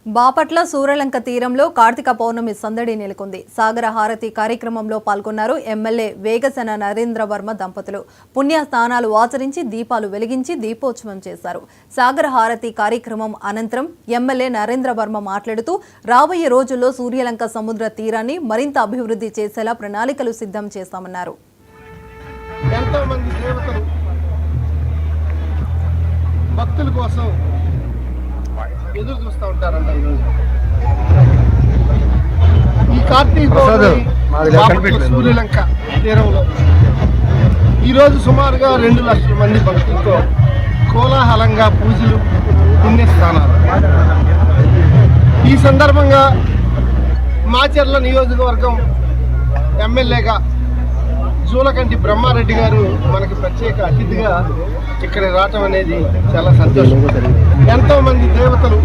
బాపట్ల సూర్యలంక తీరంలో కార్తీక పౌర్ణమి సందడి నెలకొంది. సాగర హారతి కార్యక్రమంలో పాల్గొన్నారు ఎమ్మెల్యే వేగసన నరేంద్ర వర్మ దంపతులు. పుణ్య స్నానాలు ఆచరించి దీపాలు వెలిగించి దీపోత్సవం చేశారు. సాగర హారతి కార్యక్రమం అనంతరం ఎమ్మెల్యే నరేంద్ర వర్మ మాట్లాడుతూ రాబోయే రోజుల్లో సూర్యలంక సముద్ర తీరాన్ని మరింత అభివృద్ధి చేసేలా ప్రణాళికలు సిద్ధం చేస్తామన్నారు. భక్తుల కోసం ఎదురు చూస్తూ ఉంటారంట. ఈ కార్తీక పౌర్ణమి సూర్యలంక తీరంలో ఈరోజు సుమారుగా 2 లక్షల మంది భక్తులతో కోలాహలంగా పూజలు, పుణ్యస్నానాలు. ఈ సందర్భంగా మాచర్ల నియోజకవర్గం ఎమ్మెల్యేగా జూలకంటి బ్రహ్మారెడ్డి గారు మనకి ప్రత్యేక అతిథిగా ఇక్కడ రావటం అనేది చాలా సంతోషం. ఎంతో మంది దేవతలు